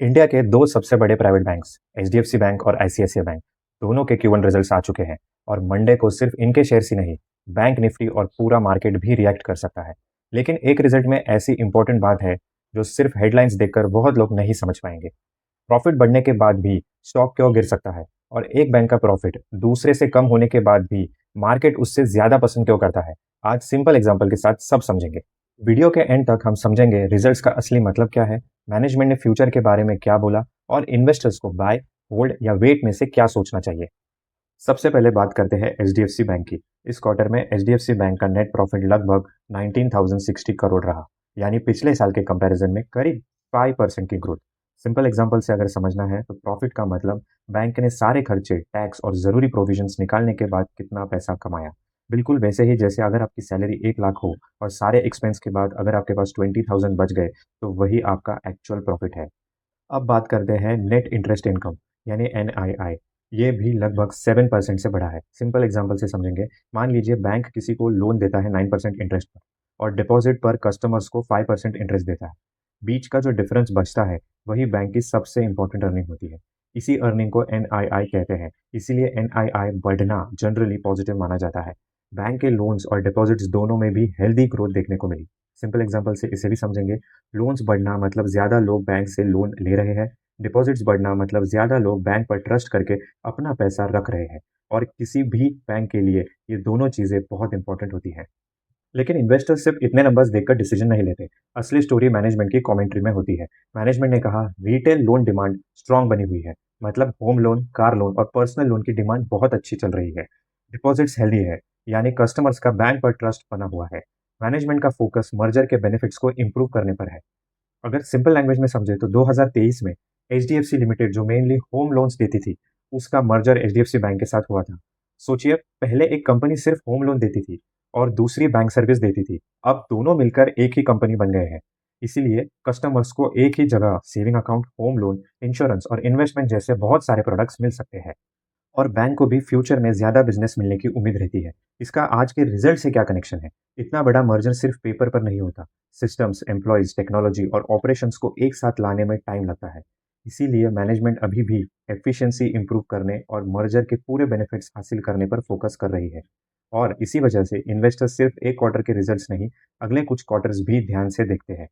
India के दो सबसे बड़े प्राइवेट बैंक्स एचडीएफसी बैंक और आईसीआईसीआई बैंक दोनों के Q1 रिजल्ट्स आ चुके हैं और मंडे को सिर्फ इनके शेयर्स ही नहीं, बैंक निफ्टी और पूरा मार्केट भी रिएक्ट कर सकता है। लेकिन एक रिजल्ट में ऐसी इंपॉर्टेंट बात है जो सिर्फ हेडलाइंस देखकर बहुत लोग नहीं समझ पाएंगे। प्रॉफिट बढ़ने के बाद भी स्टॉक क्यों गिर सकता है और एक बैंक का प्रॉफिट दूसरे से कम होने के बाद भी मार्केट उससे ज्यादा पसंद क्यों करता है। आज सिंपल एग्जांपल के साथ सब समझेंगे। वीडियो के एंड तक हम समझेंगे रिजल्ट्स का असली मतलब क्या है, मैनेजमेंट ने फ्यूचर के बारे में क्या बोला और इन्वेस्टर्स को बाय, होल्ड या वेट में से क्या सोचना चाहिए। सबसे पहले बात करते हैं एचडीएफसी बैंक की। इस क्वार्टर में एचडीएफसी बैंक का नेट प्रॉफिट लगभग 19,060 करोड़ रहा, यानी पिछले साल के कंपैरिजन में करीब 5% की ग्रोथ। सिंपल एग्जांपल से अगर समझना है तो प्रॉफिट का मतलब बैंक ने सारे खर्चे, टैक्स और जरूरी प्रोविजंस निकालने के बाद कितना पैसा कमाया। बिल्कुल वैसे ही जैसे अगर आपकी सैलरी 1 लाख हो और सारे एक्सपेंस के बाद अगर आपके पास 20,000 बच गए तो वही आपका एक्चुअल प्रॉफिट है। अब बात करते हैं नेट इंटरेस्ट इनकम यानी एनआईआई। ये भी लगभग 7% से बढ़ा है। सिंपल एग्जांपल से समझेंगे। मान लीजिए बैंक किसी को लोन देता है 9% इंटरेस्ट पर और डिपॉजिट पर कस्टमर्स को 5% इंटरेस्ट देता है। बीच का जो डिफरेंस बचता है वही बैंक की सबसे इंपॉर्टेंट अर्निंग होती है। इसी अर्निंग को एनआईआई कहते हैं। इसीलिए एनआईआई बढ़ना जनरली पॉजिटिव माना जाता है। बैंक के लोन्स और डिपॉजिट्स दोनों में भी हेल्दी ग्रोथ देखने को मिली। सिंपल एग्जांपल से इसे भी समझेंगे। लोन्स बढ़ना मतलब ज्यादा लोग बैंक से लोन ले रहे हैं। डिपॉजिट्स बढ़ना मतलब ज्यादा लोग बैंक पर ट्रस्ट करके अपना पैसा रख रहे हैं। और किसी भी बैंक के लिए ये दोनों चीजें बहुत इंपॉर्टेंट होती हैं। लेकिन इन्वेस्टर्स सिर्फ इतने नंबर्स देखकर डिसीजन नहीं लेते। असली स्टोरी मैनेजमेंट की कमेंट्री में होती है। मैनेजमेंट ने कहा रिटेल लोन डिमांड स्ट्रांग बनी हुई है, मतलब होम लोन, कार लोन और पर्सनल लोन की डिमांड बहुत अच्छी चल रही है। डिपॉजिट्स हेल्दी है, यानी कस्टमर्स का बैंक पर ट्रस्ट बना हुआ है। मैनेजमेंट का फोकस मर्जर के बेनिफिट्स को इंप्रूव करने पर है। अगर सिंपल लैंग्वेज में समझे तो 2023 में एचडीएफसी लिमिटेड जो मेनली होम लोन्स देती थी, उसका मर्जर एचडीएफसी बैंक के साथ हुआ था। सोचिए, पहले एक कंपनी सिर्फ होम लोन देती थी और दूसरी बैंक सर्विस देती थी। अब दोनों मिलकर एक ही कंपनी बन गए हैं। इसीलिए कस्टमर्स को एक ही जगह saving account, home loan, insurance और इन्वेस्टमेंट जैसे बहुत सारे प्रोडक्ट्स मिल सकते हैं। और बैंक को भी फ्यूचर में ज्यादा बिजनेस मिलने की उम्मीद रहती है। इसका आज के रिजल्ट से क्या कनेक्शन है? इतना बड़ा मर्जर सिर्फ पेपर पर नहीं होता। सिस्टम्स, एम्प्लॉयज, टेक्नोलॉजी और ऑपरेशंस को एक साथ लाने में टाइम लगता है। इसीलिए मैनेजमेंट अभी भी एफिशिएंसी इंप्रूव करने और मर्जर के पूरे बेनिफिट्स हासिल करने पर फोकस कर रही है। और इसी वजह से इन्वेस्टर्स सिर्फ एक क्वार्टर के रिजल्ट्स नहीं, अगले कुछ क्वार्टर्स भी ध्यान से देखते हैं।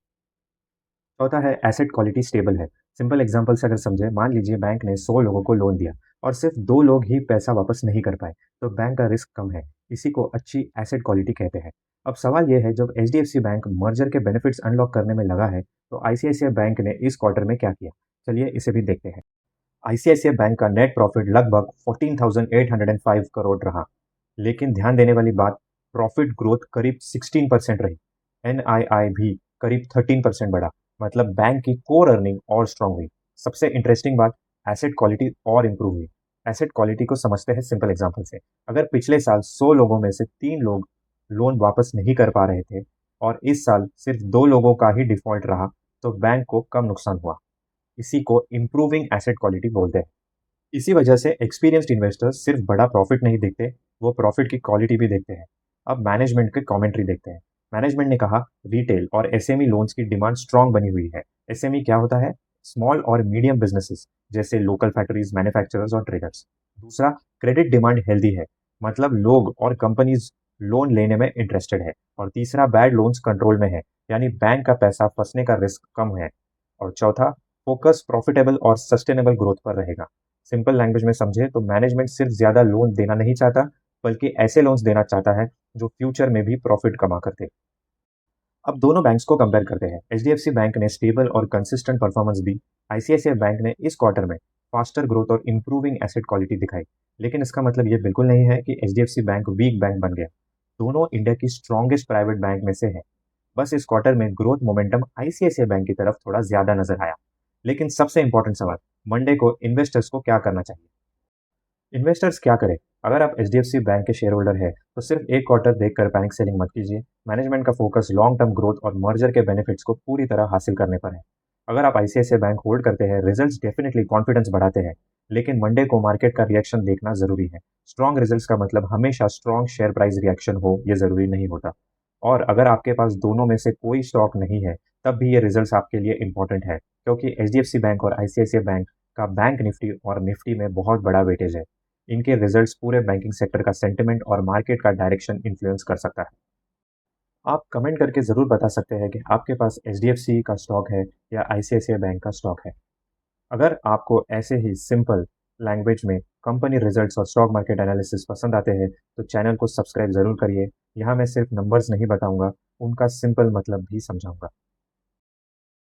चौथा है एसेट क्वालिटी स्टेबल है। सिंपल एग्जांपल से अगर समझे, मान लीजिए बैंक ने 100 लोगों को लोन दिया और सिर्फ 2 लोग ही पैसा वापस नहीं कर पाए, तो बैंक का रिस्क कम है। इसी को अच्छी एसेट क्वालिटी कहते हैं। अब सवाल यह है, जब एचडीएफसी बैंक मर्जर के बेनिफिट्स अनलॉक करने में लगा है तो आईसीआईसीआई बैंक ने इस क्वार्टर में क्या किया? चलिए इसे भी देखते हैं। आईसीआईसीआई बैंक का नेट प्रॉफिट लगभग 14,805 करोड़ रहा। लेकिन ध्यान देने वाली बात, प्रॉफिट ग्रोथ करीब 16% रही। एनआईआई भी करीब 13% बढ़ा, मतलब बैंक की कोर अर्निंग और स्ट्रांग हुई। सबसे इंटरेस्टिंग बात, एसेट क्वालिटी और इंप्रूव हुई। एसेट क्वालिटी को समझते हैं सिंपल एग्जांपल से। अगर पिछले साल 100 लोगों में से 3 लोग लोन वापस नहीं कर पा रहे थे और इस साल सिर्फ 2 लोगों का ही डिफॉल्ट रहा, तो बैंक को कम नुकसान हुआ। इसी को इम्प्रूविंग एसेट क्वालिटी बोलते हैं। इसी वजह से एक्सपीरियंस्ड इन्वेस्टर्स सिर्फ बड़ा प्रॉफिट नहीं देखते, वो प्रॉफिट की क्वालिटी भी देखते हैं। अब मैनेजमेंट के कमेंट्री देखते हैं। मैनेजमेंट ने कहा रिटेल और एसएमई लोन्स की डिमांड स्ट्रांग बनी हुई है। एसएमई क्या होता है? स्मॉल और मीडियम बिजनेसेस, जैसे लोकल फैक्ट्रीज, मैन्युफैक्चरर्स और ट्रेडर्स। दूसरा, क्रेडिट डिमांड हेल्दी है, मतलब लोग और कंपनीज लोन लेने में इंटरेस्टेड है। और तीसरा, बैड लोन्स कंट्रोल में है, यानी बैंक का पैसा फंसने का रिस्क कम है। और चौथा, फोकस प्रॉफिटेबल और सस्टेनेबल ग्रोथ पर रहेगा। सिंपल लैंग्वेज में समझे तो मैनेजमेंट सिर्फ ज्यादा लोन देना नहीं चाहता, बल्कि ऐसे लोन्स देना चाहता है जो फ्यूचर में भी प्रॉफिट कमा करते। अब दोनों बैंक्स को कंपेयर करते हैं। एचडीएफसी बैंक ने स्टेबल और कंसिस्टेंट परफॉर्मेंस दी। आईसीआईसीआई बैंक ने इस क्वार्टर में फास्टर ग्रोथ और इंप्रूविंग एसेट क्वालिटी दिखाई। लेकिन इसका मतलब ये बिल्कुल नहीं है कि एचडीएफसी बैंक वीक बैंक बन गया। दोनों इंडिया की स्ट्रॉन्गेस्ट प्राइवेट बैंक में से है। बस इस क्वार्टर में ग्रोथ मोमेंटम आईसीआईसीआई बैंक की तरफ थोड़ा ज्यादा नजर आया। लेकिन सबसे इंपॉर्टेंट सवाल, मंडे को इन्वेस्टर्स को क्या करना चाहिए? इन्वेस्टर्स क्या करें? अगर आप एचडीएफसी बैंक के शेयर होल्डर है तो सिर्फ एक क्वार्टर देखकर पैनिक सेलिंग मत कीजिए। मैनेजमेंट का फोकस लॉन्ग टर्म ग्रोथ और मर्जर के बेनिफिट्स को पूरी तरह हासिल करने पर है। अगर आप आईसीआईसीआई बैंक होल्ड करते हैं, रिजल्ट्स डेफिनेटली कॉन्फिडेंस बढ़ाते हैं। लेकिन मंडे को मार्केट का रिएक्शन देखना जरूरी है। स्ट्रॉन्ग रिजल्ट्स का मतलब हमेशा स्ट्रॉन्ग शेयर प्राइस रिएक्शन हो, ये जरूरी नहीं होता। और अगर आपके पास दोनों में से कोई स्टॉक नहीं है तब भी ये रिजल्ट्स आपके लिए इम्पोर्टेंट है, क्योंकि एचडीएफसी बैंक और आईसीआईसीआई बैंक का बैंक निफ्टी और निफ्टी में बहुत बड़ा वेटेज है। इनके रिजल्ट्स पूरे बैंकिंग सेक्टर का सेंटिमेंट और मार्केट का डायरेक्शन इन्फ्लुएंस कर सकता है। आप कमेंट करके ज़रूर बता सकते हैं कि आपके पास एचडीएफसी का स्टॉक है या आईसीआईसीआई बैंक का स्टॉक है। अगर आपको ऐसे ही सिंपल लैंग्वेज में कंपनी रिजल्ट्स और स्टॉक मार्केट एनालिसिस पसंद आते हैं, तो चैनल को सब्सक्राइब ज़रूर करिए। यहाँ मैं सिर्फ नंबर्स नहीं बताऊंगा, उनका सिंपल मतलब भी समझाऊंगा।